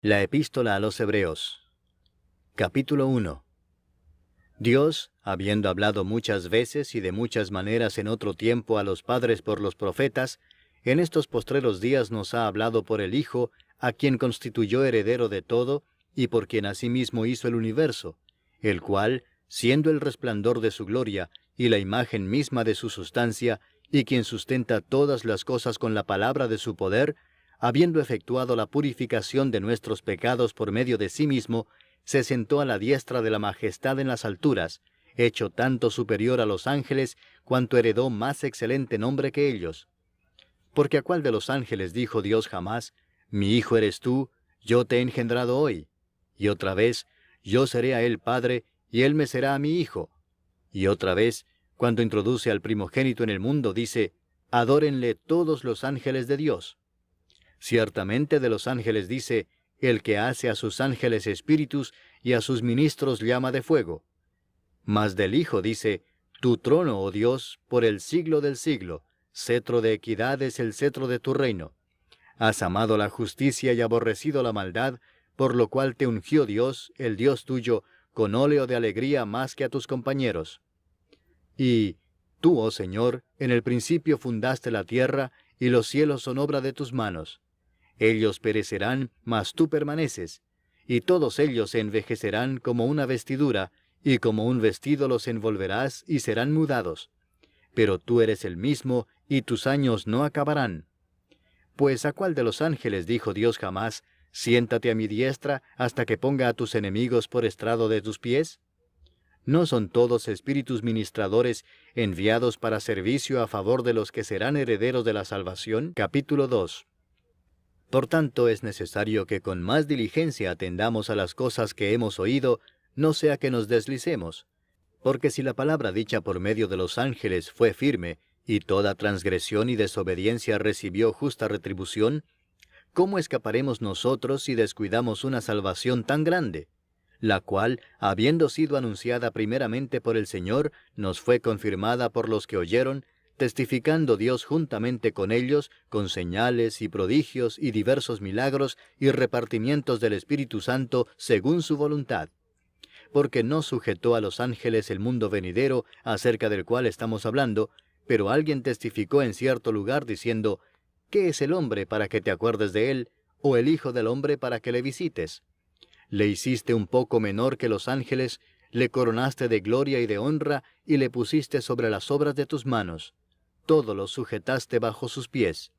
La Epístola a los Hebreos. Capítulo 1. Dios, habiendo hablado muchas veces y de muchas maneras en otro tiempo a los padres por los profetas, en estos postreros días nos ha hablado por el Hijo, a quien constituyó heredero de todo, y por quien asimismo hizo el universo, el cual, siendo el resplandor de su gloria, y la imagen misma de su sustancia, y quien sustenta todas las cosas con la palabra de su poder, habiendo efectuado la purificación de nuestros pecados por medio de sí mismo, se sentó a la diestra de la majestad en las alturas, hecho tanto superior a los ángeles, cuanto heredó más excelente nombre que ellos. Porque ¿a cuál de los ángeles dijo Dios jamás, mi hijo eres tú, yo te he engendrado hoy? Y otra vez, yo seré a él padre, y él me será a mi hijo. Y otra vez, cuando introduce al primogénito en el mundo, dice, adórenle todos los ángeles de Dios. Ciertamente de los ángeles dice, el que hace a sus ángeles espíritus y a sus ministros llama de fuego. Mas del Hijo dice, tu trono, oh Dios, por el siglo del siglo, cetro de equidad es el cetro de tu reino. Has amado la justicia y aborrecido la maldad, por lo cual te ungió Dios, el Dios tuyo, con óleo de alegría más que a tus compañeros. Y tú, oh Señor, en el principio fundaste la tierra, y los cielos son obra de tus manos. Ellos perecerán, mas tú permaneces, y todos ellos se envejecerán como una vestidura, y como un vestido los envolverás y serán mudados. Pero tú eres el mismo, y tus años no acabarán. Pues ¿a cuál de los ángeles dijo Dios jamás, siéntate a mi diestra hasta que ponga a tus enemigos por estrado de tus pies? ¿No son todos espíritus ministradores enviados para servicio a favor de los que serán herederos de la salvación? Capítulo 2. Por tanto, es necesario que con más diligencia atendamos a las cosas que hemos oído, no sea que nos deslicemos. Porque si la palabra dicha por medio de los ángeles fue firme, y toda transgresión y desobediencia recibió justa retribución, ¿cómo escaparemos nosotros si descuidamos una salvación tan grande? La cual, habiendo sido anunciada primeramente por el Señor, nos fue confirmada por los que oyeron, testificando Dios juntamente con ellos, con señales y prodigios y diversos milagros y repartimientos del Espíritu Santo según su voluntad. Porque no sujetó a los ángeles el mundo venidero, acerca del cual estamos hablando, pero alguien testificó en cierto lugar diciendo, ¿qué es el hombre para que te acuerdes de él, o el hijo del hombre para que le visites? Le hiciste un poco menor que los ángeles, le coronaste de gloria y de honra, y le pusiste sobre las obras de tus manos. Todo lo sujetaste bajo sus pies.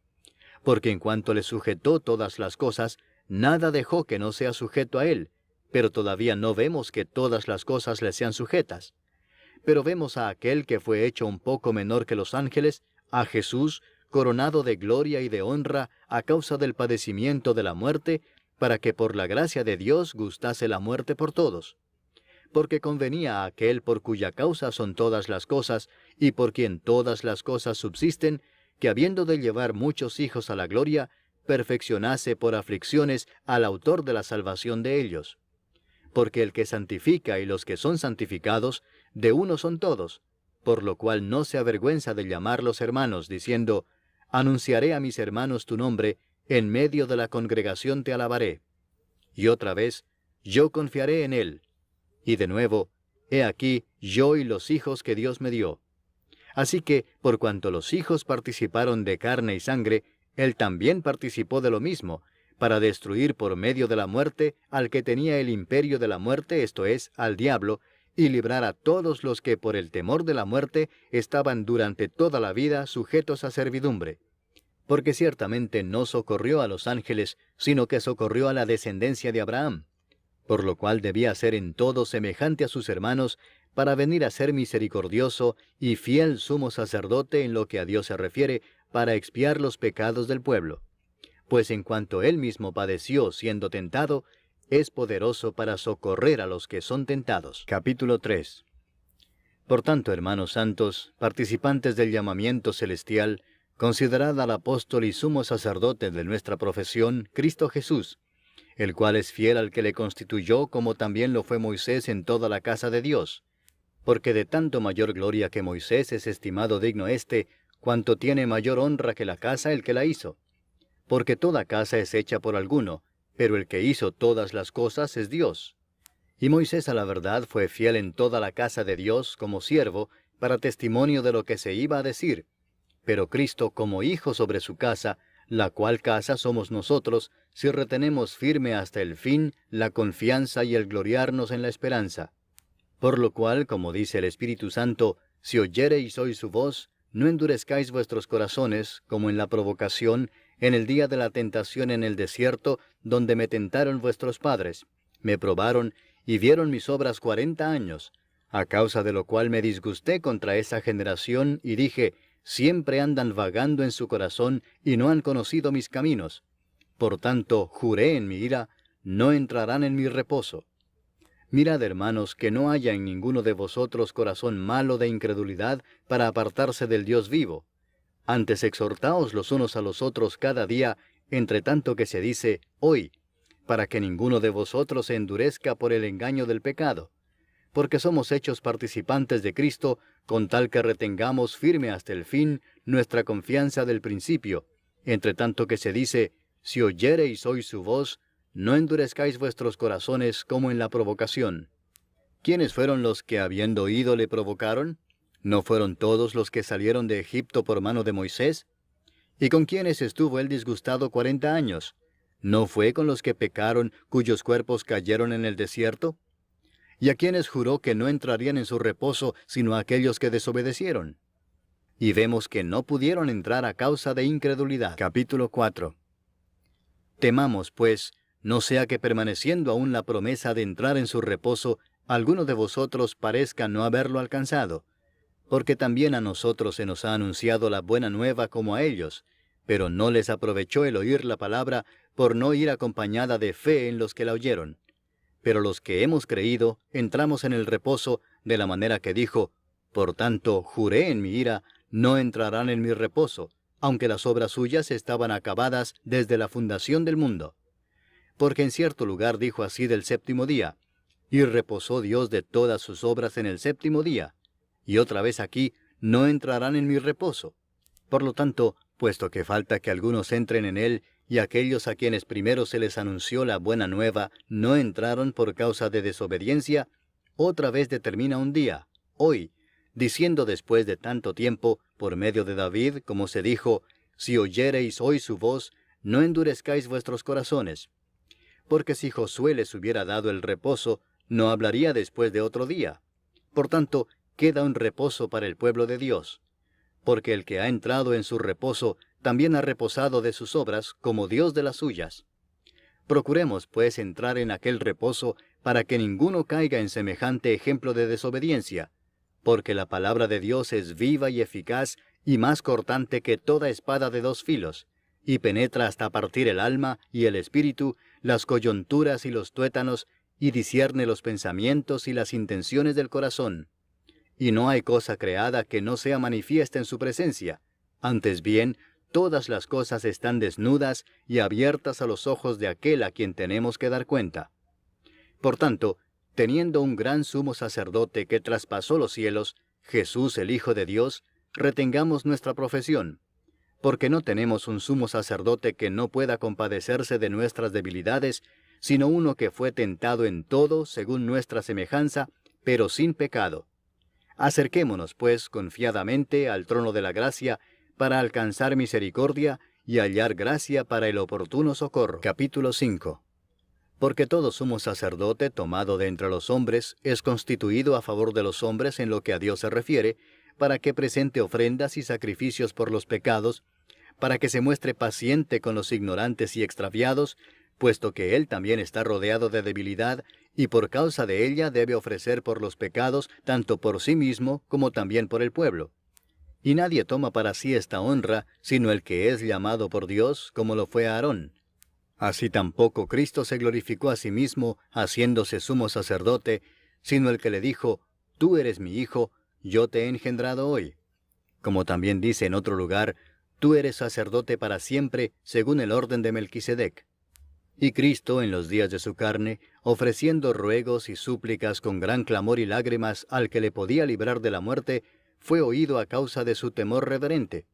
Porque en cuanto le sujetó todas las cosas, nada dejó que no sea sujeto a él, pero todavía no vemos que todas las cosas le sean sujetas. Pero vemos a aquel que fue hecho un poco menor que los ángeles, a Jesús, coronado de gloria y de honra a causa del padecimiento de la muerte, para que por la gracia de Dios gustase la muerte por todos. Porque convenía a aquel por cuya causa son todas las cosas, y por quien todas las cosas subsisten, que habiendo de llevar muchos hijos a la gloria, perfeccionase por aflicciones al autor de la salvación de ellos. Porque el que santifica y los que son santificados, de uno son todos, por lo cual no se avergüenza de llamarlos hermanos, diciendo, anunciaré a mis hermanos tu nombre, en medio de la congregación te alabaré. Y otra vez, yo confiaré en él. Y de nuevo, he aquí yo y los hijos que Dios me dio. Así que, por cuanto los hijos participaron de carne y sangre, él también participó de lo mismo, para destruir por medio de la muerte al que tenía el imperio de la muerte, esto es, al diablo, y librar a todos los que por el temor de la muerte estaban durante toda la vida sujetos a servidumbre. Porque ciertamente no socorrió a los ángeles, sino que socorrió a la descendencia de Abraham, por lo cual debía ser en todo semejante a sus hermanos, para venir a ser misericordioso y fiel sumo sacerdote en lo que a Dios se refiere, para expiar los pecados del pueblo. Pues en cuanto él mismo padeció siendo tentado, es poderoso para socorrer a los que son tentados. Capítulo 3. Por tanto, hermanos santos, participantes del llamamiento celestial, considerad al apóstol y sumo sacerdote de nuestra profesión, Cristo Jesús, el cual es fiel al que le constituyó, como también lo fue Moisés en toda la casa de Dios. Porque de tanto mayor gloria que Moisés es estimado digno cuanto tiene mayor honra que la casa el que la hizo. Porque toda casa es hecha por alguno, pero el que hizo todas las cosas es Dios. Y Moisés a la verdad fue fiel en toda la casa de Dios como siervo, para testimonio de lo que se iba a decir. Pero Cristo como hijo sobre su casa, la cual casa somos nosotros, si retenemos firme hasta el fin la confianza y el gloriarnos en la esperanza. Por lo cual, como dice el Espíritu Santo, si oyereis hoy su voz, no endurezcáis vuestros corazones, como en la provocación, en el día de la tentación en el desierto, donde me tentaron vuestros padres. Me probaron y vieron mis obras 40 años, a causa de lo cual me disgusté contra esa generación, y dije, siempre andan vagando en su corazón, y no han conocido mis caminos. Por tanto, juré en mi ira, no entrarán en mi reposo. Mirad, hermanos, que no haya en ninguno de vosotros corazón malo de incredulidad para apartarse del Dios vivo. Antes exhortaos los unos a los otros cada día, entre tanto que se dice, hoy, para que ninguno de vosotros se endurezca por el engaño del pecado. Porque somos hechos participantes de Cristo, con tal que retengamos firme hasta el fin nuestra confianza del principio, entre tanto que se dice, si oyereis hoy su voz, no endurezcáis vuestros corazones como en la provocación. ¿Quiénes fueron los que habiendo oído le provocaron? ¿No fueron todos los que salieron de Egipto por mano de Moisés? ¿Y con quiénes estuvo él disgustado 40 años? ¿No fue con los que pecaron, cuyos cuerpos cayeron en el desierto? ¿Y a quienes juró que no entrarían en su reposo, sino a aquellos que desobedecieron? Y vemos que no pudieron entrar a causa de incredulidad. Capítulo 4. Temamos, pues, no sea que permaneciendo aún la promesa de entrar en su reposo, alguno de vosotros parezca no haberlo alcanzado. Porque también a nosotros se nos ha anunciado la buena nueva como a ellos, pero no les aprovechó el oír la palabra por no ir acompañada de fe en los que la oyeron. Pero los que hemos creído, entramos en el reposo, de la manera que dijo, por tanto, juré en mi ira, no entrarán en mi reposo, aunque las obras suyas estaban acabadas desde la fundación del mundo. Porque en cierto lugar dijo así del séptimo día, y reposó Dios de todas sus obras en el séptimo día. Y otra vez aquí, no entrarán en mi reposo. Por lo tanto, puesto que falta que algunos entren en él, y aquellos a quienes primero se les anunció la buena nueva no entraron por causa de desobediencia, otra vez determina un día, hoy, diciendo después de tanto tiempo, por medio de David, como se dijo, si oyereis hoy su voz, no endurezcáis vuestros corazones. Porque si Josué les hubiera dado el reposo, no hablaría después de otro día. Por tanto, queda un reposo para el pueblo de Dios. Porque el que ha entrado en su reposo, también ha reposado de sus obras, como Dios de las suyas. Procuremos, pues, entrar en aquel reposo, para que ninguno caiga en semejante ejemplo de desobediencia, porque la palabra de Dios es viva y eficaz, y más cortante que toda espada de 2 filos, y penetra hasta partir el alma y el espíritu, las coyunturas y los tuétanos, y discierne los pensamientos y las intenciones del corazón. Y no hay cosa creada que no sea manifiesta en su presencia. Antes bien, todas las cosas están desnudas y abiertas a los ojos de aquel a quien tenemos que dar cuenta. Por tanto, teniendo un gran sumo sacerdote que traspasó los cielos, Jesús el Hijo de Dios, retengamos nuestra profesión. Porque no tenemos un sumo sacerdote que no pueda compadecerse de nuestras debilidades, sino uno que fue tentado en todo según nuestra semejanza, pero sin pecado. Acerquémonos, pues, confiadamente al trono de la gracia, para alcanzar misericordia y hallar gracia para el oportuno socorro. Capítulo 5. Porque todo sumo sacerdote tomado de entre los hombres es constituido a favor de los hombres en lo que a Dios se refiere, para que presente ofrendas y sacrificios por los pecados, para que se muestre paciente con los ignorantes y extraviados, puesto que él también está rodeado de debilidad, y por causa de ella debe ofrecer por los pecados, tanto por sí mismo como también por el pueblo. Y nadie toma para sí esta honra, sino el que es llamado por Dios, como lo fue Aarón. Así tampoco Cristo se glorificó a sí mismo, haciéndose sumo sacerdote, sino el que le dijo, tú eres mi hijo, yo te he engendrado hoy. Como también dice en otro lugar, tú eres sacerdote para siempre, según el orden de Melquisedec. Y Cristo, en los días de su carne, ofreciendo ruegos y súplicas con gran clamor y lágrimas al que le podía librar de la muerte, fue oído a causa de su temor reverente.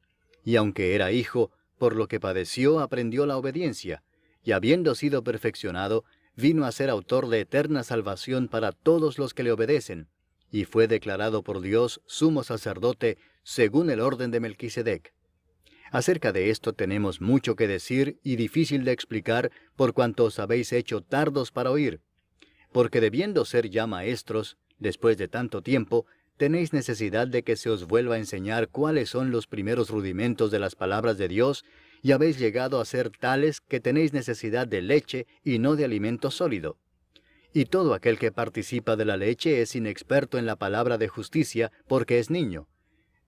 Y aunque era hijo, por lo que padeció aprendió la obediencia, y habiendo sido perfeccionado, vino a ser autor de eterna salvación para todos los que le obedecen, y fue declarado por Dios sumo sacerdote según el orden de Melquisedec. Acerca de esto tenemos mucho que decir y difícil de explicar por cuanto os habéis hecho tardos para oír, porque debiendo ser ya maestros, después de tanto tiempo, tenéis necesidad de que se os vuelva a enseñar cuáles son los primeros rudimentos de las palabras de Dios, y habéis llegado a ser tales que tenéis necesidad de leche y no de alimento sólido. Y todo aquel que participa de la leche es inexperto en la palabra de justicia, porque es niño.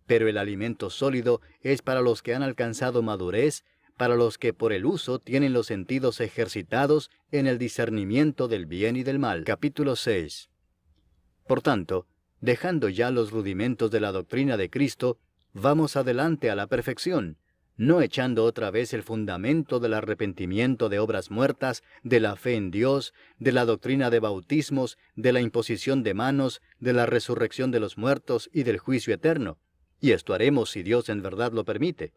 Pero el alimento sólido es para los que han alcanzado madurez, para los que por el uso tienen los sentidos ejercitados en el discernimiento del bien y del mal. Capítulo 6. Por tanto, dejando ya los rudimentos de la doctrina de Cristo, vamos adelante a la perfección, no echando otra vez el fundamento del arrepentimiento de obras muertas, de la fe en Dios, de la doctrina de bautismos, de la imposición de manos, de la resurrección de los muertos y del juicio eterno. Y esto haremos si Dios en verdad lo permite.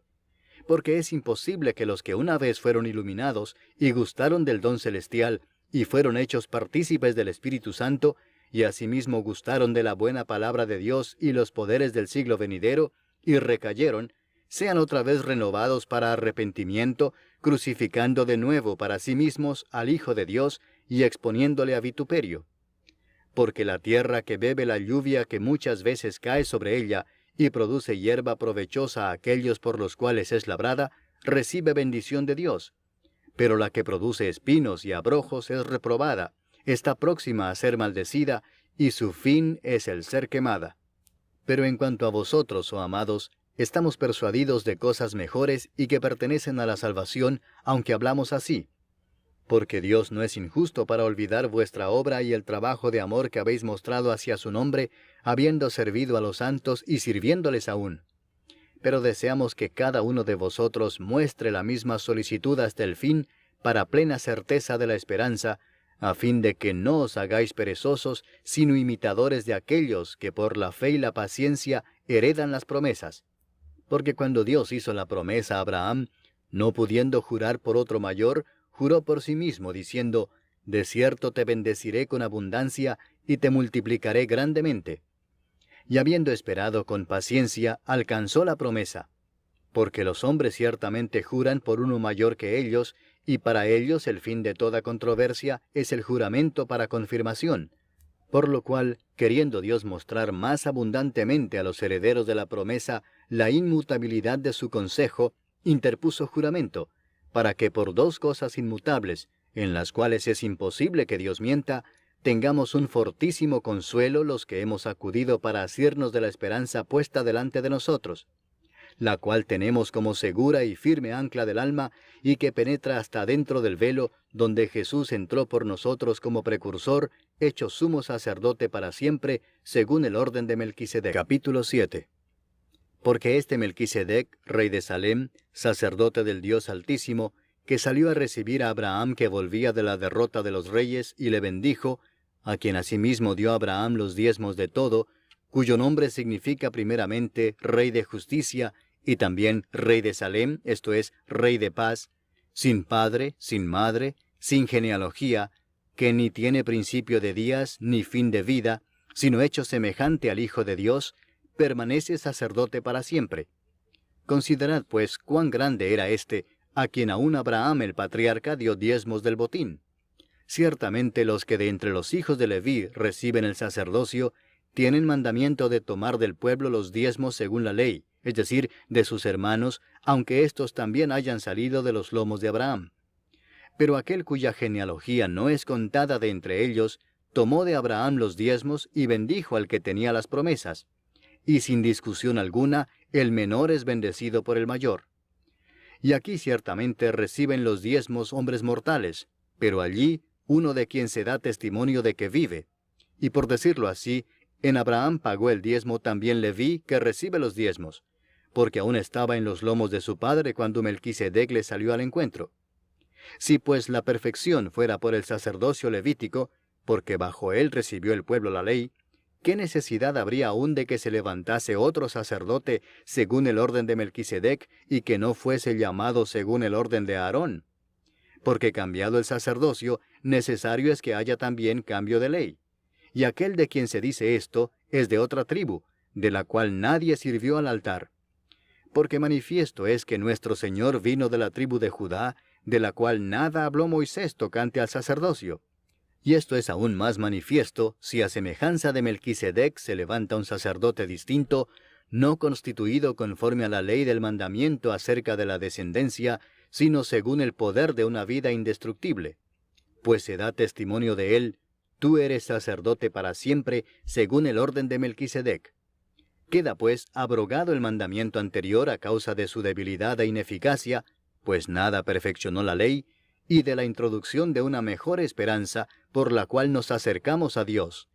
Porque es imposible que los que una vez fueron iluminados y gustaron del don celestial y fueron hechos partícipes del Espíritu Santo, y asimismo gustaron de la buena palabra de Dios y los poderes del siglo venidero, y recayeron, sean otra vez renovados para arrepentimiento, crucificando de nuevo para sí mismos al Hijo de Dios y exponiéndole a vituperio. Porque la tierra que bebe la lluvia que muchas veces cae sobre ella, y produce hierba provechosa a aquellos por los cuales es labrada, recibe bendición de Dios. Pero la que produce espinos y abrojos es reprobada, está próxima a ser maldecida, y su fin es el ser quemada. Pero en cuanto a vosotros, oh amados, estamos persuadidos de cosas mejores y que pertenecen a la salvación, aunque hablamos así. Porque Dios no es injusto para olvidar vuestra obra y el trabajo de amor que habéis mostrado hacia su nombre, habiendo servido a los santos y sirviéndoles aún. Pero deseamos que cada uno de vosotros muestre la misma solicitud hasta el fin, para plena certeza de la esperanza, a fin de que no os hagáis perezosos, sino imitadores de aquellos que por la fe y la paciencia heredan las promesas. Porque cuando Dios hizo la promesa a Abraham, no pudiendo jurar por otro mayor, juró por sí mismo, diciendo, «De cierto te bendeciré con abundancia, y te multiplicaré grandemente». Y habiendo esperado con paciencia, alcanzó la promesa. Porque los hombres ciertamente juran por uno mayor que ellos, y para ellos el fin de toda controversia es el juramento para confirmación. Por lo cual, queriendo Dios mostrar más abundantemente a los herederos de la promesa la inmutabilidad de su consejo, interpuso juramento, para que por dos cosas inmutables, en las cuales es imposible que Dios mienta, tengamos un fortísimo consuelo los que hemos acudido para asirnos de la esperanza puesta delante de nosotros, la cual tenemos como segura y firme ancla del alma, y que penetra hasta dentro del velo, donde Jesús entró por nosotros como precursor, hecho sumo sacerdote para siempre, según el orden de Melquisedec. Capítulo 7. Porque este Melquisedec, rey de Salem, sacerdote del Dios Altísimo, que salió a recibir a Abraham que volvía de la derrota de los reyes, y le bendijo, a quien asimismo dio a Abraham los diezmos de todo, cuyo nombre significa primeramente Rey de Justicia, y también Rey de Salem, esto es, Rey de Paz, sin padre, sin madre, sin genealogía, que ni tiene principio de días, ni fin de vida, sino hecho semejante al Hijo de Dios, permanece sacerdote para siempre. Considerad, pues, cuán grande era éste, a quien aún Abraham el patriarca dio diezmos del botín. Ciertamente los que de entre los hijos de Leví reciben el sacerdocio, tienen mandamiento de tomar del pueblo los diezmos según la ley, es decir, de sus hermanos, aunque éstos también hayan salido de los lomos de Abraham. Pero aquel cuya genealogía no es contada de entre ellos, tomó de Abraham los diezmos y bendijo al que tenía las promesas. Y sin discusión alguna, el menor es bendecido por el mayor. Y aquí ciertamente reciben los diezmos hombres mortales, pero allí uno de quien se da testimonio de que vive. Y por decirlo así, en Abraham pagó el diezmo también Leví, que recibe los diezmos, porque aún estaba en los lomos de su padre cuando Melquisedec le salió al encuentro. Si pues la perfección fuera por el sacerdocio levítico, porque bajo él recibió el pueblo la ley, ¿qué necesidad habría aún de que se levantase otro sacerdote según el orden de Melquisedec y que no fuese llamado según el orden de Aarón? porque cambiado el sacerdocio, necesario es que haya también cambio de ley. Y aquel de quien se dice esto es de otra tribu, de la cual nadie sirvió al altar. Porque manifiesto es que nuestro Señor vino de la tribu de Judá, de la cual nada habló Moisés tocante al sacerdocio. Y esto es aún más manifiesto si a semejanza de Melquisedec se levanta un sacerdote distinto, no constituido conforme a la ley del mandamiento acerca de la descendencia, sino según el poder de una vida indestructible. Pues se da testimonio de él: tú eres sacerdote para siempre, según el orden de Melquisedec. Queda pues abrogado el mandamiento anterior a causa de su debilidad e ineficacia, pues nada perfeccionó la ley, y de la introducción de una mejor esperanza por la cual nos acercamos a Dios.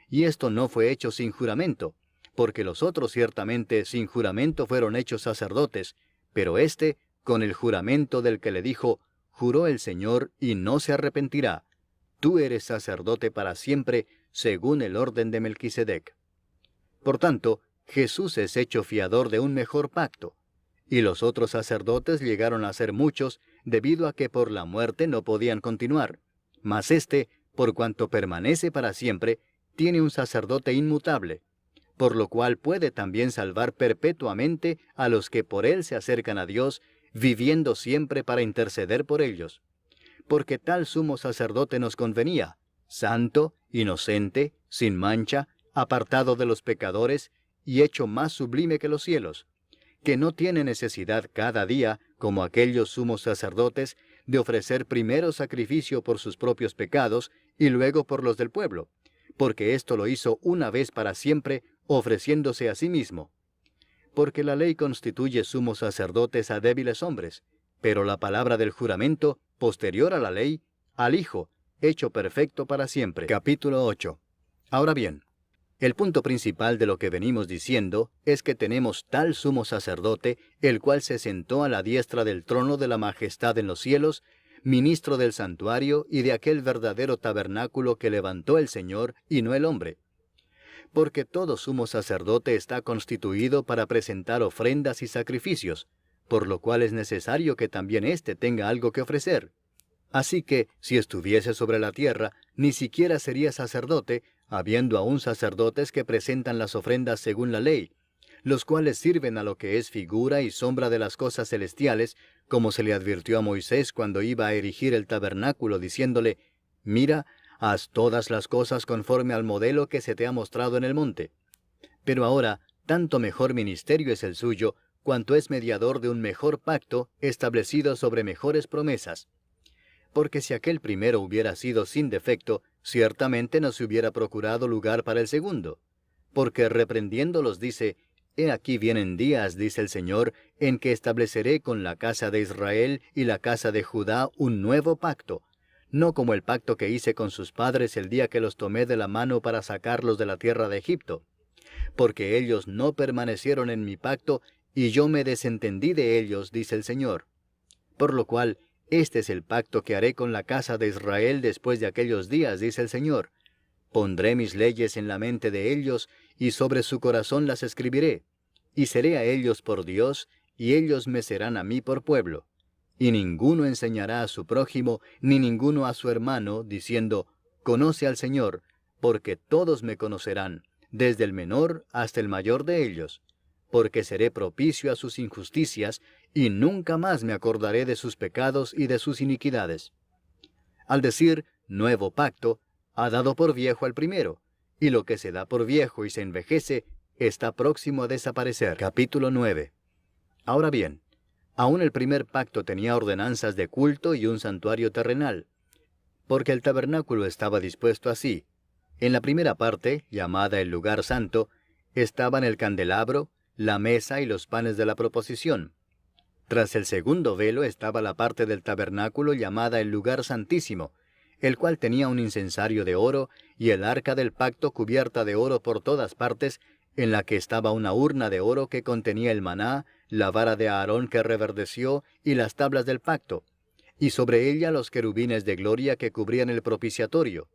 Y esto no fue hecho sin juramento, porque los otros ciertamente sin juramento fueron hechos sacerdotes, pero éste con el juramento del que le dijo: juró el Señor y no se arrepentirá. Tú eres sacerdote para siempre, según el orden de Melquisedec. Por tanto, Jesús es hecho fiador de un mejor pacto, y los otros sacerdotes llegaron a ser muchos, debido a que por la muerte no podían continuar. Mas éste, por cuanto permanece para siempre, tiene un sacerdote inmutable, por lo cual puede también salvar perpetuamente a los que por él se acercan a Dios, viviendo siempre para interceder por ellos. Porque tal sumo sacerdote nos convenía, santo, inocente, sin mancha, apartado de los pecadores, y hecho más sublime que los cielos, que no tiene necesidad cada día, como aquellos sumos sacerdotes, de ofrecer primero sacrificio por sus propios pecados y luego por los del pueblo, porque esto lo hizo una vez para siempre, ofreciéndose a sí mismo. Porque la ley constituye sumos sacerdotes a débiles hombres, pero la palabra del juramento, posterior a la ley, al Hijo, hecho perfecto para siempre. Capítulo 8. Ahora bien, el punto principal de lo que venimos diciendo es que tenemos tal sumo sacerdote, el cual se sentó a la diestra del trono de la majestad en los cielos, ministro del santuario y de aquel verdadero tabernáculo que levantó el Señor y no el hombre. Porque todo sumo sacerdote está constituido para presentar ofrendas y sacrificios, por lo cual es necesario que también éste tenga algo que ofrecer. Así que, si estuviese sobre la tierra, ni siquiera sería sacerdote, habiendo aún sacerdotes que presentan las ofrendas según la ley, los cuales sirven a lo que es figura y sombra de las cosas celestiales, como se le advirtió a Moisés cuando iba a erigir el tabernáculo, diciéndole: mira, haz todas las cosas conforme al modelo que se te ha mostrado en el monte. Pero ahora, tanto mejor ministerio es el suyo, cuanto es mediador de un mejor pacto, establecido sobre mejores promesas. Porque si aquel primero hubiera sido sin defecto, ciertamente no se hubiera procurado lugar para el segundo. Porque reprendiéndolos dice: he aquí vienen días, dice el Señor, en que estableceré con la casa de Israel y la casa de Judá un nuevo pacto, no como el pacto que hice con sus padres el día que los tomé de la mano para sacarlos de la tierra de Egipto. Porque ellos no permanecieron en mi pacto, y yo me desentendí de ellos, dice el Señor. Por lo cual, este es el pacto que haré con la casa de Israel después de aquellos días, dice el Señor. Pondré mis leyes en la mente de ellos, y sobre su corazón las escribiré. Y seré a ellos por Dios, y ellos me serán a mí por pueblo. Y ninguno enseñará a su prójimo, ni ninguno a su hermano, diciendo: conoce al Señor, porque todos me conocerán, desde el menor hasta el mayor de ellos. Porque seré propicio a sus injusticias, y nunca más me acordaré de sus pecados y de sus iniquidades. Al decir nuevo pacto, ha dado por viejo al primero, y lo que se da por viejo y se envejece, está próximo a desaparecer. Capítulo 9. Ahora bien, aún el primer pacto tenía ordenanzas de culto y un santuario terrenal, porque el tabernáculo estaba dispuesto así. En la primera parte, llamada el lugar santo, estaban el candelabro, la mesa y los panes de la proposición. Tras el segundo velo estaba la parte del tabernáculo llamada el lugar santísimo, el cual tenía un incensario de oro y el arca del pacto cubierta de oro por todas partes, en la que estaba una urna de oro que contenía el maná, la vara de Aarón que reverdeció y las tablas del pacto, y sobre ella los querubines de gloria que cubrían el propiciatorio,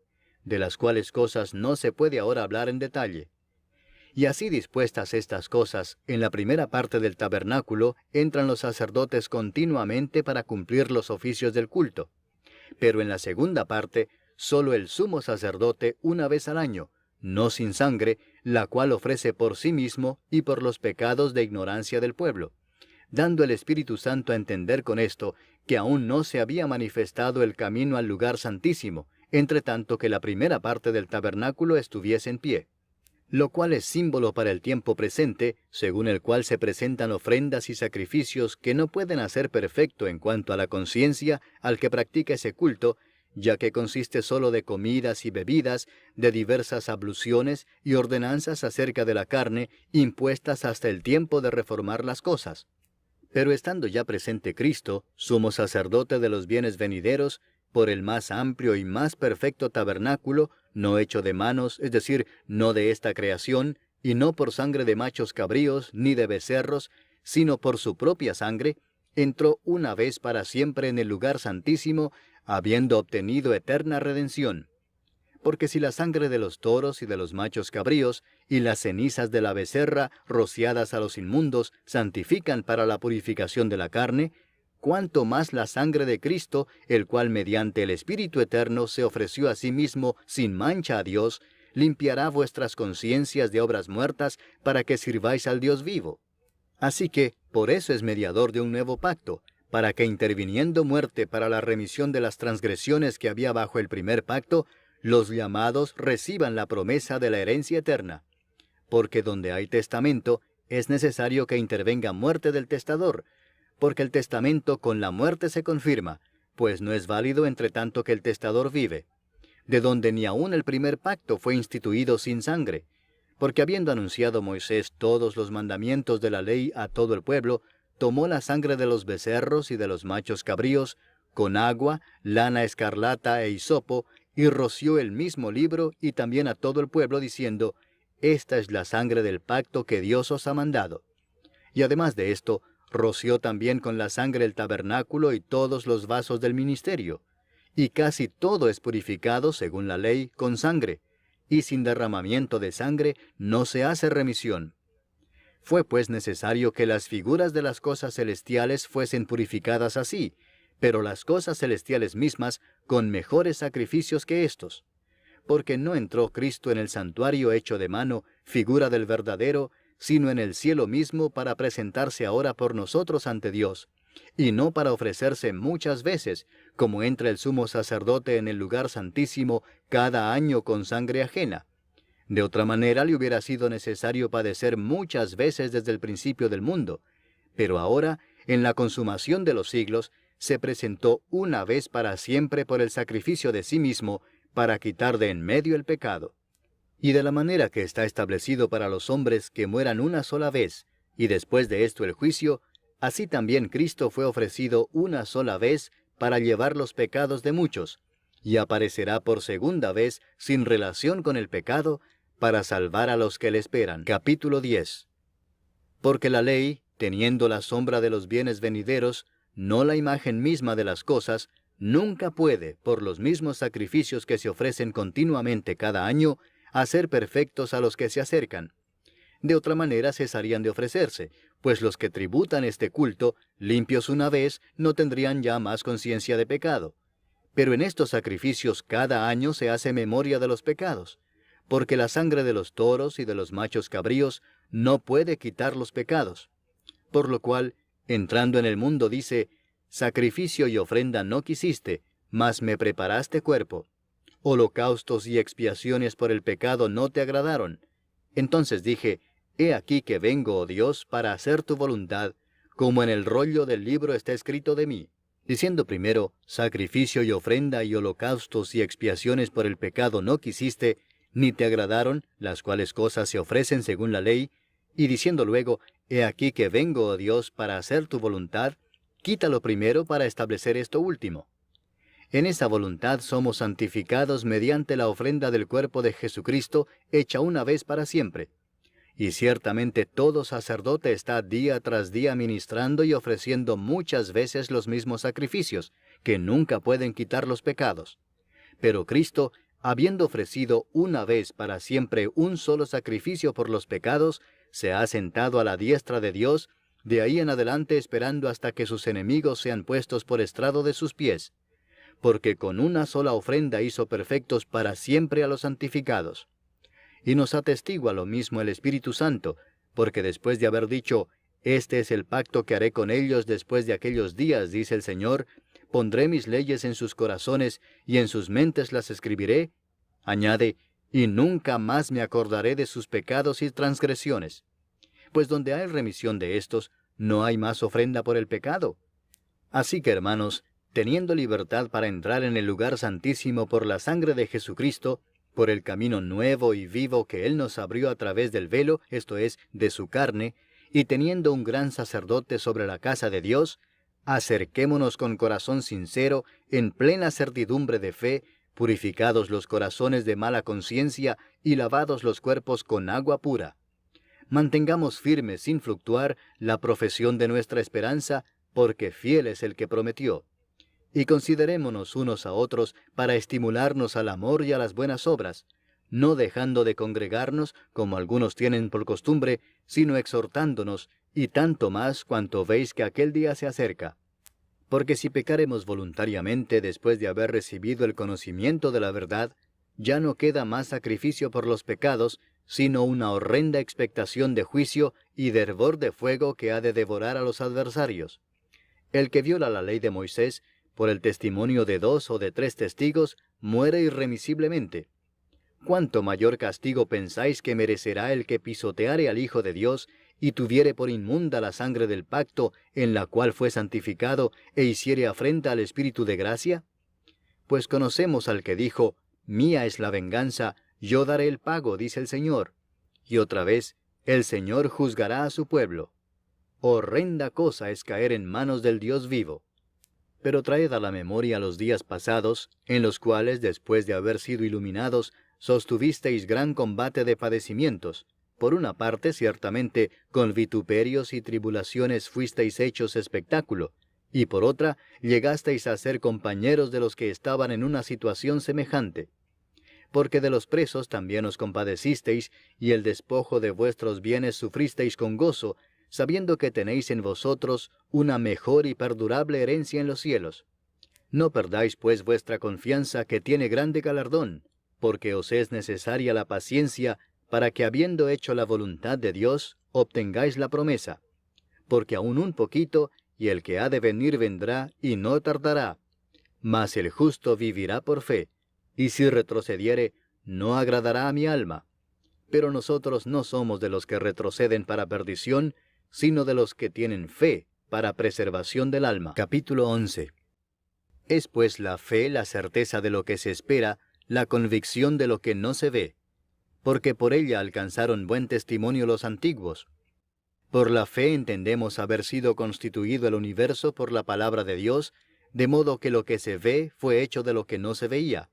de las cuales cosas no se puede ahora hablar en detalle. Y así dispuestas estas cosas, en la primera parte del tabernáculo entran los sacerdotes continuamente para cumplir los oficios del culto. Pero en la segunda parte, solo el sumo sacerdote una vez al año, no sin sangre, la cual ofrece por sí mismo y por los pecados de ignorancia del pueblo, dando el Espíritu Santo a entender con esto que aún no se había manifestado el camino al lugar santísimo, entre tanto que la primera parte del tabernáculo estuviese en pie, lo cual es símbolo para el tiempo presente, según el cual se presentan ofrendas y sacrificios que no pueden hacer perfecto en cuanto a la conciencia al que practica ese culto, ya que consiste solo de comidas y bebidas, de diversas abluciones y ordenanzas acerca de la carne, impuestas hasta el tiempo de reformar las cosas. Pero estando ya presente Cristo, sumo sacerdote de los bienes venideros, por el más amplio y más perfecto tabernáculo, no hecho de manos, es decir, no de esta creación, y no por sangre de machos cabríos, ni de becerros, sino por su propia sangre, entró una vez para siempre en el lugar santísimo, habiendo obtenido eterna redención. Porque si la sangre de los toros y de los machos cabríos, y las cenizas de la becerra, rociadas a los inmundos, santifican para la purificación de la carne, cuánto más la sangre de Cristo, el cual mediante el Espíritu Eterno se ofreció a sí mismo sin mancha a Dios, limpiará vuestras conciencias de obras muertas para que sirváis al Dios vivo. Así que, por eso es mediador de un nuevo pacto, para que interviniendo muerte para la remisión de las transgresiones que había bajo el primer pacto, los llamados reciban la promesa de la herencia eterna. Porque donde hay testamento, es necesario que intervenga muerte del testador, porque el testamento con la muerte se confirma, pues no es válido entre tanto que el testador vive, de donde ni aun el primer pacto fue instituido sin sangre, porque habiendo anunciado Moisés todos los mandamientos de la ley a todo el pueblo, tomó la sangre de los becerros y de los machos cabríos, con agua, lana escarlata e hisopo, y roció el mismo libro y también a todo el pueblo, diciendo, esta es la sangre del pacto que Dios os ha mandado. Y además de esto, roció también con la sangre el tabernáculo y todos los vasos del ministerio. Y casi todo es purificado, según la ley, con sangre, y sin derramamiento de sangre no se hace remisión. Fue pues necesario que las figuras de las cosas celestiales fuesen purificadas así, pero las cosas celestiales mismas con mejores sacrificios que éstos. Porque no entró Cristo en el santuario hecho de mano, figura del verdadero, sino en el cielo mismo para presentarse ahora por nosotros ante Dios, y no para ofrecerse muchas veces, como entra el sumo sacerdote en el lugar santísimo cada año con sangre ajena. De otra manera le hubiera sido necesario padecer muchas veces desde el principio del mundo, pero ahora, en la consumación de los siglos, se presentó una vez para siempre por el sacrificio de sí mismo, para quitar de en medio el pecado. Y de la manera que está establecido para los hombres que mueran una sola vez, y después de esto el juicio, así también Cristo fue ofrecido una sola vez para llevar los pecados de muchos, y aparecerá por segunda vez sin relación con el pecado, para salvar a los que le esperan. Capítulo 10. Porque la ley, teniendo la sombra de los bienes venideros, no la imagen misma de las cosas, nunca puede, por los mismos sacrificios que se ofrecen continuamente cada año, hacer perfectos a los que se acercan. De otra manera cesarían de ofrecerse, pues los que tributan este culto, limpios una vez, no tendrían ya más conciencia de pecado. Pero en estos sacrificios cada año se hace memoria de los pecados, porque la sangre de los toros y de los machos cabríos no puede quitar los pecados. Por lo cual, entrando en el mundo dice, sacrificio y ofrenda no quisiste, mas me preparaste cuerpo. Holocaustos y expiaciones por el pecado no te agradaron. Entonces dije, he aquí que vengo, oh Dios, para hacer tu voluntad, como en el rollo del libro está escrito de mí. Diciendo primero, sacrificio y ofrenda y holocaustos y expiaciones por el pecado no quisiste, ni te agradaron, las cuales cosas se ofrecen según la ley, y diciendo luego, he aquí que vengo, oh Dios, para hacer tu voluntad, quítalo primero para establecer esto último. En esa voluntad somos santificados mediante la ofrenda del cuerpo de Jesucristo, hecha una vez para siempre. Y ciertamente todo sacerdote está día tras día ministrando y ofreciendo muchas veces los mismos sacrificios, que nunca pueden quitar los pecados. Pero Cristo, habiendo ofrecido una vez para siempre un solo sacrificio por los pecados, se ha sentado a la diestra de Dios, de ahí en adelante esperando hasta que sus enemigos sean puestos por estrado de sus pies. porque con una sola ofrenda hizo perfectos para siempre a los santificados. Y nos atestigua lo mismo el Espíritu Santo, porque después de haber dicho, este es el pacto que haré con ellos después de aquellos días, dice el Señor, pondré mis leyes en sus corazones y en sus mentes las escribiré, añade, y nunca más me acordaré de sus pecados y transgresiones. Pues donde hay remisión de estos, no hay más ofrenda por el pecado. Así que, hermanos, teniendo libertad para entrar en el lugar santísimo por la sangre de Jesucristo, por el camino nuevo y vivo que Él nos abrió a través del velo, esto es, de su carne, y teniendo un gran sacerdote sobre la casa de Dios, acerquémonos con corazón sincero, en plena certidumbre de fe, purificados los corazones de mala conciencia y lavados los cuerpos con agua pura. Mantengamos firme sin fluctuar la profesión de nuestra esperanza, porque fiel es el que prometió. Y considerémonos unos a otros para estimularnos al amor y a las buenas obras, no dejando de congregarnos, como algunos tienen por costumbre, sino exhortándonos, y tanto más cuanto veis que aquel día se acerca. Porque si pecaremos voluntariamente después de haber recibido el conocimiento de la verdad, ya no queda más sacrificio por los pecados, sino una horrenda expectación de juicio y de hervor de fuego que ha de devorar a los adversarios. El que viola la ley de Moisés, por el testimonio de 2 o de 3 testigos, muere irremisiblemente. ¿Cuánto mayor castigo pensáis que merecerá el que pisoteare al Hijo de Dios, y tuviere por inmunda la sangre del pacto, en la cual fue santificado, e hiciere afrenta al Espíritu de gracia? Pues conocemos al que dijo, mía es la venganza, yo daré el pago, dice el Señor. Y otra vez, el Señor juzgará a su pueblo. Horrenda cosa es caer en manos del Dios vivo. Pero traed a la memoria los días pasados, en los cuales, después de haber sido iluminados, sostuvisteis gran combate de padecimientos. Por una parte, ciertamente, con vituperios y tribulaciones fuisteis hechos espectáculo, y por otra, llegasteis a ser compañeros de los que estaban en una situación semejante. Porque de los presos también os compadecisteis, y el despojo de vuestros bienes sufristeis con gozo, sabiendo que tenéis en vosotros una mejor y perdurable herencia en los cielos. No perdáis pues vuestra confianza, que tiene grande galardón, porque os es necesaria la paciencia, para que habiendo hecho la voluntad de Dios, obtengáis la promesa. Porque aún un poquito, y el que ha de venir vendrá, y no tardará. Mas el justo vivirá por fe, y si retrocediere, no agradará a mi alma. Pero nosotros no somos de los que retroceden para perdición, sino de los que tienen fe para preservación del alma. Capítulo 11. Es pues la fe la certeza de lo que se espera, la convicción de lo que no se ve, porque por ella alcanzaron buen testimonio los antiguos. Por la fe entendemos haber sido constituido el universo por la palabra de Dios, de modo que lo que se ve fue hecho de lo que no se veía.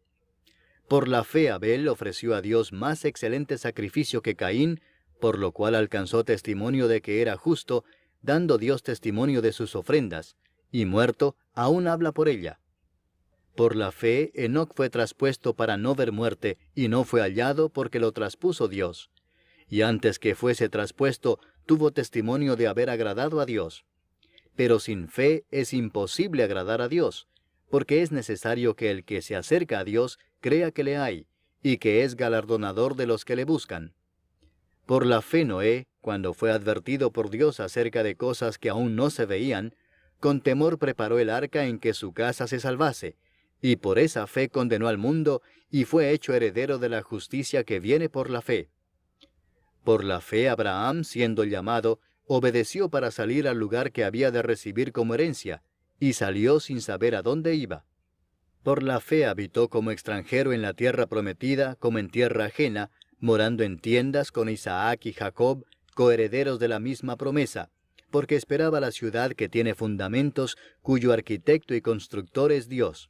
Por la fe Abel ofreció a Dios más excelente sacrificio que Caín, por lo cual alcanzó testimonio de que era justo, dando Dios testimonio de sus ofrendas, y muerto, aún habla por ella. Por la fe Enoc fue traspuesto para no ver muerte, y no fue hallado porque lo traspuso Dios. Y antes que fuese traspuesto, tuvo testimonio de haber agradado a Dios. Pero sin fe es imposible agradar a Dios, porque es necesario que el que se acerca a Dios crea que le hay, y que es galardonador de los que le buscan. Por la fe Noé, cuando fue advertido por Dios acerca de cosas que aún no se veían, con temor preparó el arca en que su casa se salvase, y por esa fe condenó al mundo, y fue hecho heredero de la justicia que viene por la fe. Por la fe Abraham, siendo llamado, obedeció para salir al lugar que había de recibir como herencia, y salió sin saber a dónde iba. Por la fe habitó como extranjero en la tierra prometida, como en tierra ajena, morando en tiendas con Isaac y Jacob, coherederos de la misma promesa, porque esperaba la ciudad que tiene fundamentos, cuyo arquitecto y constructor es Dios.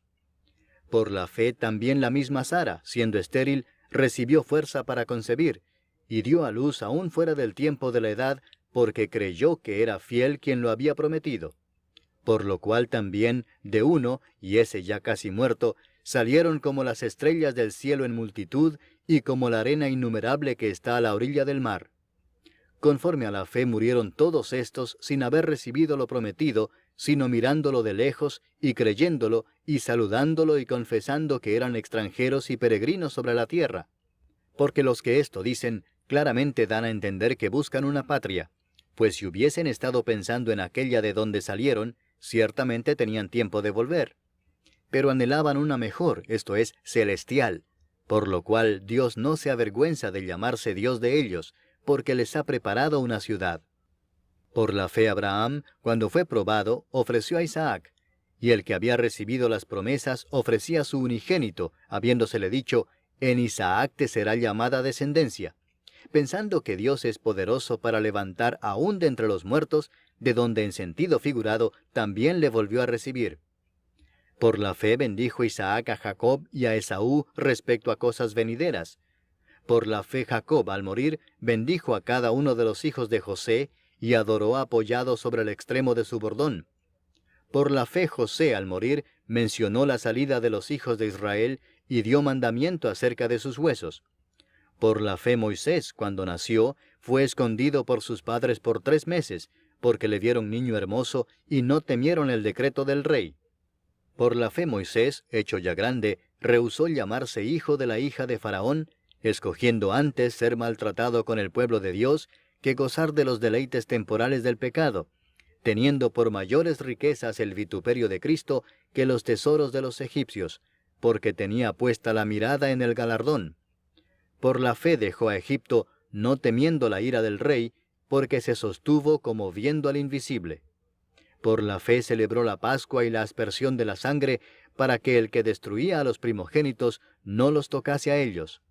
Por la fe también la misma Sara, siendo estéril, recibió fuerza para concebir, y dio a luz aún fuera del tiempo de la edad, porque creyó que era fiel quien lo había prometido. Por lo cual también, de uno, y ese ya casi muerto, salieron como las estrellas del cielo en multitud, y como la arena innumerable que está a la orilla del mar. Conforme a la fe murieron todos estos sin haber recibido lo prometido, sino mirándolo de lejos y creyéndolo y saludándolo y confesando que eran extranjeros y peregrinos sobre la tierra. Porque los que esto dicen claramente dan a entender que buscan una patria, pues si hubiesen estado pensando en aquella de donde salieron, ciertamente tenían tiempo de volver. Pero anhelaban una mejor, esto es, celestial, por lo cual Dios no se avergüenza de llamarse Dios de ellos, porque les ha preparado una ciudad. Por la fe Abraham, cuando fue probado, ofreció a Isaac, y el que había recibido las promesas ofrecía a su unigénito, habiéndosele dicho, en Isaac te será llamada descendencia, pensando que Dios es poderoso para levantar aún de entre los muertos, de donde en sentido figurado también le volvió a recibir. Por la fe bendijo Isaac a Jacob y a Esaú respecto a cosas venideras. Por la fe Jacob, al morir, bendijo a cada uno de los hijos de José, y adoró apoyado sobre el extremo de su bordón. Por la fe José, al morir, mencionó la salida de los hijos de Israel, y dio mandamiento acerca de sus huesos. Por la fe Moisés, cuando nació, fue escondido por sus padres por 3 meses, porque le vieron niño hermoso, y no temieron el decreto del rey. Por la fe Moisés, hecho ya grande, rehusó llamarse hijo de la hija de Faraón, escogiendo antes ser maltratado con el pueblo de Dios, que gozar de los deleites temporales del pecado, teniendo por mayores riquezas el vituperio de Cristo que los tesoros de los egipcios, porque tenía puesta la mirada en el galardón. Por la fe dejó a Egipto, no temiendo la ira del rey, porque se sostuvo como viendo al invisible. Por la fe celebró la Pascua y la aspersión de la sangre, para que el que destruía a los primogénitos no los tocase a ellos.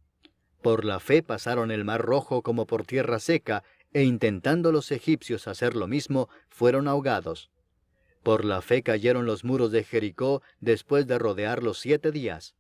Por la fe pasaron el mar Rojo como por tierra seca, e intentando los egipcios hacer lo mismo, fueron ahogados. Por la fe cayeron los muros de Jericó después de rodearlos 7 días.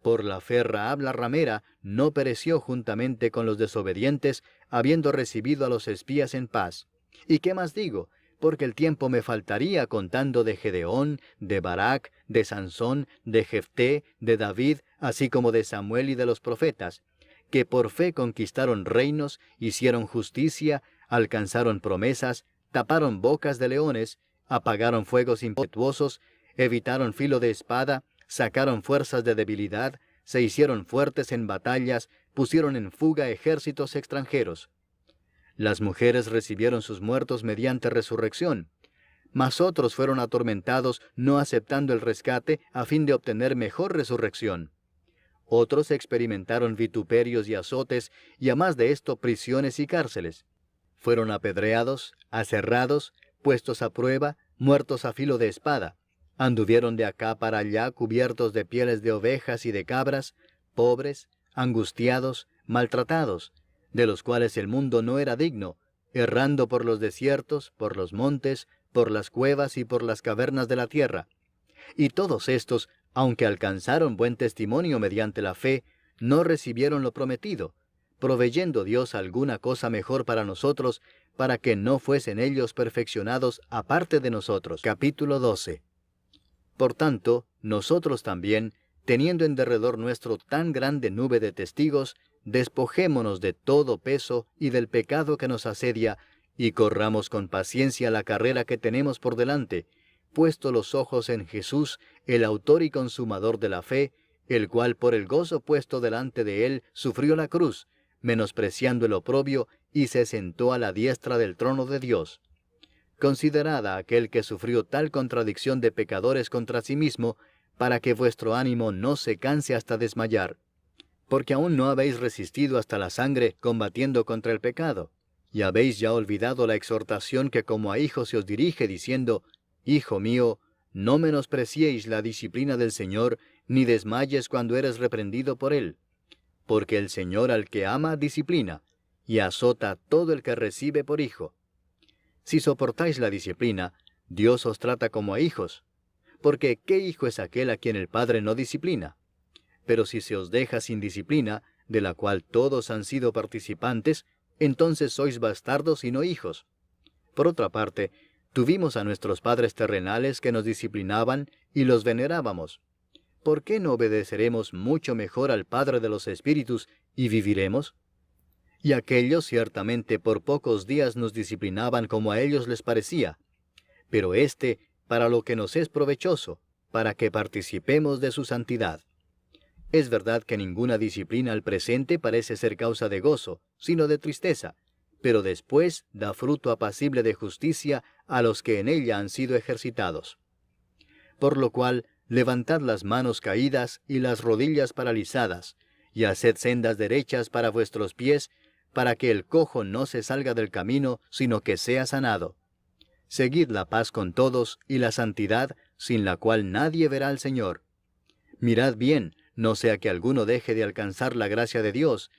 Por la fe Rahab la ramera no pereció juntamente con los desobedientes, habiendo recibido a los espías en paz. ¿Y qué más digo? Porque el tiempo me faltaría contando de Gedeón, de Barak, de Sansón, de Jefté, de David, así como de Samuel y de los profetas, que por fe conquistaron reinos, hicieron justicia, alcanzaron promesas, taparon bocas de leones, apagaron fuegos impetuosos, evitaron filo de espada, sacaron fuerzas de debilidad, se hicieron fuertes en batallas, pusieron en fuga ejércitos extranjeros. Las mujeres recibieron sus muertos mediante resurrección, mas otros fueron atormentados no aceptando el rescate a fin de obtener mejor resurrección. Otros experimentaron vituperios y azotes, y a más de esto prisiones y cárceles. Fueron apedreados, aserrados, puestos a prueba, muertos a filo de espada. Anduvieron de acá para allá cubiertos de pieles de ovejas y de cabras, pobres, angustiados, maltratados, de los cuales el mundo no era digno, errando por los desiertos, por los montes, por las cuevas y por las cavernas de la tierra. Y todos estos, aunque alcanzaron buen testimonio mediante la fe, no recibieron lo prometido, proveyendo Dios alguna cosa mejor para nosotros, para que no fuesen ellos perfeccionados aparte de nosotros. Capítulo 12. Por tanto, nosotros también, teniendo en derredor nuestro tan grande nube de testigos, despojémonos de todo peso y del pecado que nos asedia, y corramos con paciencia la carrera que tenemos por delante, puesto los ojos en Jesús, el autor y consumador de la fe, el cual por el gozo puesto delante de él sufrió la cruz, menospreciando el oprobio, y se sentó a la diestra del trono de Dios. Considerad a aquel que sufrió tal contradicción de pecadores contra sí mismo, para que vuestro ánimo no se canse hasta desmayar. Porque aún no habéis resistido hasta la sangre combatiendo contra el pecado, y habéis ya olvidado la exhortación que como a hijos se os dirige, diciendo, Hijo mío, no menospreciéis la disciplina del Señor, ni desmayes cuando eres reprendido por Él. Porque el Señor al que ama disciplina, y azota a todo el que recibe por hijo. Si soportáis la disciplina, Dios os trata como a hijos. Porque ¿qué hijo es aquel a quien el Padre no disciplina? Pero si se os deja sin disciplina, de la cual todos han sido participantes, entonces sois bastardos y no hijos. Por otra parte, tuvimos a nuestros padres terrenales que nos disciplinaban y los venerábamos. ¿Por qué no obedeceremos mucho mejor al Padre de los Espíritus y viviremos? Y aquellos ciertamente por pocos días nos disciplinaban como a ellos les parecía, pero éste, para lo que nos es provechoso, para que participemos de su santidad. Es verdad que ninguna disciplina al presente parece ser causa de gozo, sino de tristeza, pero después da fruto apacible de justicia a los que en ella han sido ejercitados. Por lo cual, levantad las manos caídas y las rodillas paralizadas, y haced sendas derechas para vuestros pies, para que el cojo no se salga del camino, sino que sea sanado. Seguid la paz con todos y la santidad, sin la cual nadie verá al Señor. Mirad bien, no sea que alguno deje de alcanzar la gracia de Dios,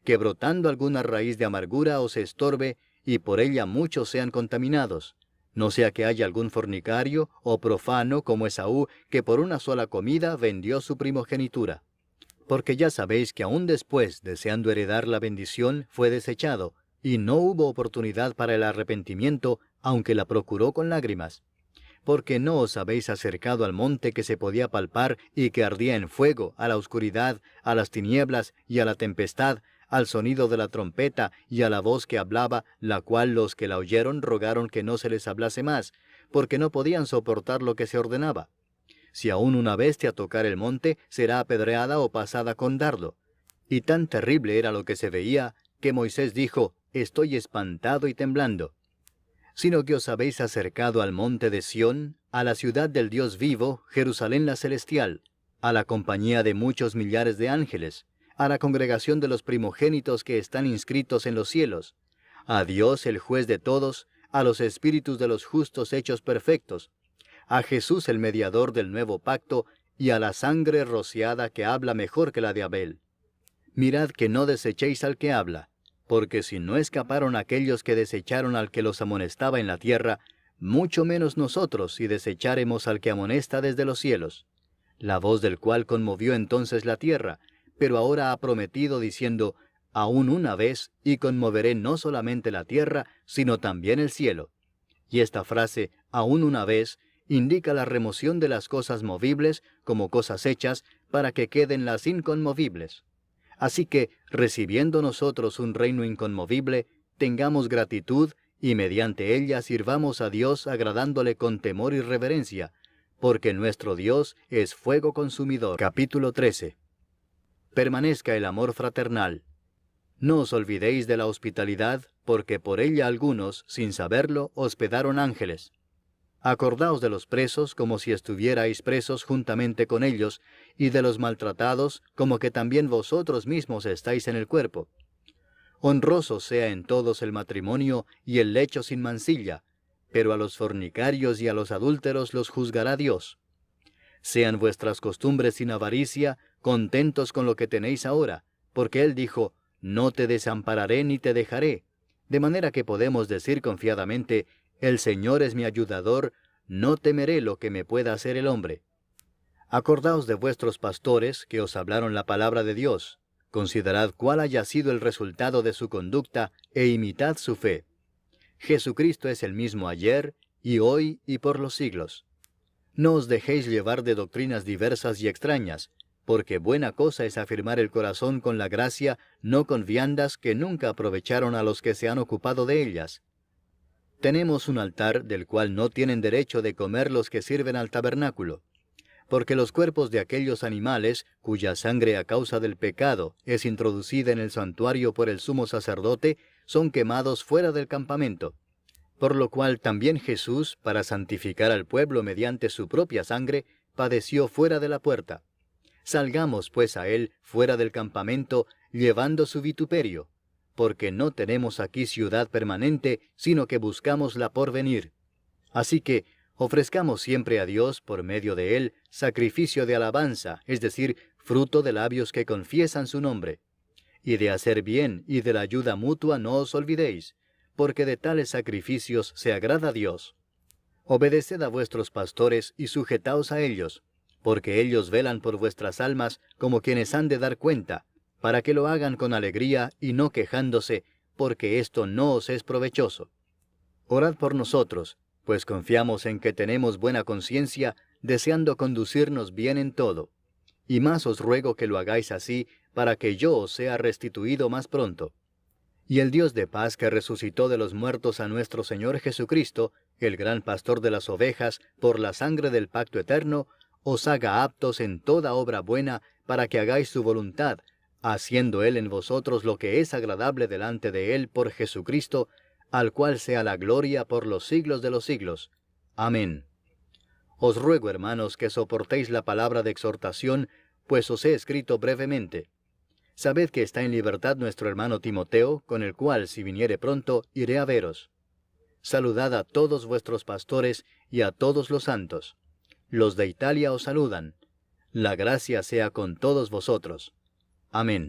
que brotando alguna raíz de amargura os estorbe, y por ella muchos sean contaminados. No sea que haya algún fornicario o profano como Esaú, que por una sola comida vendió su primogenitura. Porque ya sabéis que aún después, deseando heredar la bendición, fue desechado, y no hubo oportunidad para el arrepentimiento, aunque la procuró con lágrimas. Porque no os habéis acercado al monte que se podía palpar y que ardía en fuego, a la oscuridad, a las tinieblas y a la tempestad, al sonido de la trompeta y a la voz que hablaba, la cual los que la oyeron rogaron que no se les hablase más, porque no podían soportar lo que se ordenaba. Si aún una bestia tocar el monte, será apedreada o pasada con dardo. Y tan terrible era lo que se veía, que Moisés dijo, «Estoy espantado y temblando». Sino que os habéis acercado al monte de Sión, a la ciudad del Dios vivo, Jerusalén la celestial, a la compañía de muchos millares de ángeles, a la congregación de los primogénitos que están inscritos en los cielos, a Dios el juez de todos, a los espíritus de los justos hechos perfectos, a Jesús el mediador del nuevo pacto, y a la sangre rociada que habla mejor que la de Abel. Mirad que no desechéis al que habla, porque si no escaparon aquellos que desecharon al que los amonestaba en la tierra, mucho menos nosotros si desecháremos al que amonesta desde los cielos, la voz del cual conmovió entonces la tierra, pero ahora ha prometido diciendo, aún una vez, y conmoveré no solamente la tierra, sino también el cielo. Y esta frase, aún una vez, indica la remoción de las cosas movibles como cosas hechas, para que queden las inconmovibles. Así que, recibiendo nosotros un reino inconmovible, tengamos gratitud, y mediante ella sirvamos a Dios agradándole con temor y reverencia, porque nuestro Dios es fuego consumidor. Capítulo 13. Permanezca el amor fraternal. No os olvidéis de la hospitalidad, porque por ella algunos, sin saberlo, hospedaron ángeles. Acordaos de los presos como si estuvierais presos juntamente con ellos, y de los maltratados como que también vosotros mismos estáis en el cuerpo. Honroso sea en todos el matrimonio y el lecho sin mancilla, pero a los fornicarios y a los adúlteros los juzgará Dios. Sean vuestras costumbres sin avaricia, contentos con lo que tenéis ahora, porque Él dijo, «No te desampararé ni te dejaré», de manera que podemos decir confiadamente, «El Señor es mi ayudador, no temeré lo que me pueda hacer el hombre». Acordaos de vuestros pastores que os hablaron la palabra de Dios, considerad cuál haya sido el resultado de su conducta, e imitad su fe. Jesucristo es el mismo ayer, y hoy, y por los siglos. No os dejéis llevar de doctrinas diversas y extrañas, porque buena cosa es afirmar el corazón con la gracia, no con viandas que nunca aprovecharon a los que se han ocupado de ellas. Tenemos un altar del cual no tienen derecho de comer los que sirven al tabernáculo, porque los cuerpos de aquellos animales, cuya sangre a causa del pecado es introducida en el santuario por el sumo sacerdote, son quemados fuera del campamento. Por lo cual también Jesús, para santificar al pueblo mediante su propia sangre, padeció fuera de la puerta. Salgamos pues a él fuera del campamento, llevando su vituperio, porque no tenemos aquí ciudad permanente, sino que buscamos la porvenir. Así que, ofrezcamos siempre a Dios, por medio de él, sacrificio de alabanza, es decir, fruto de labios que confiesan su nombre. Y de hacer bien y de la ayuda mutua no os olvidéis, porque de tales sacrificios se agrada a Dios. Obedeced a vuestros pastores y sujetaos a ellos, porque ellos velan por vuestras almas como quienes han de dar cuenta, para que lo hagan con alegría y no quejándose, porque esto no os es provechoso. Orad por nosotros, pues confiamos en que tenemos buena conciencia, deseando conducirnos bien en todo. Y más os ruego que lo hagáis así, para que yo os sea restituido más pronto. Y el Dios de paz que resucitó de los muertos a nuestro Señor Jesucristo, el gran pastor de las ovejas, por la sangre del pacto eterno, os haga aptos en toda obra buena para que hagáis su voluntad, haciendo Él en vosotros lo que es agradable delante de Él por Jesucristo, al cual sea la gloria por los siglos de los siglos. Amén. Os ruego, hermanos, que soportéis la palabra de exhortación, pues os he escrito brevemente. Sabed que está en libertad nuestro hermano Timoteo, con el cual, si viniere pronto, iré a veros. Saludad a todos vuestros pastores y a todos los santos. Los de Italia os saludan. La gracia sea con todos vosotros. Amén.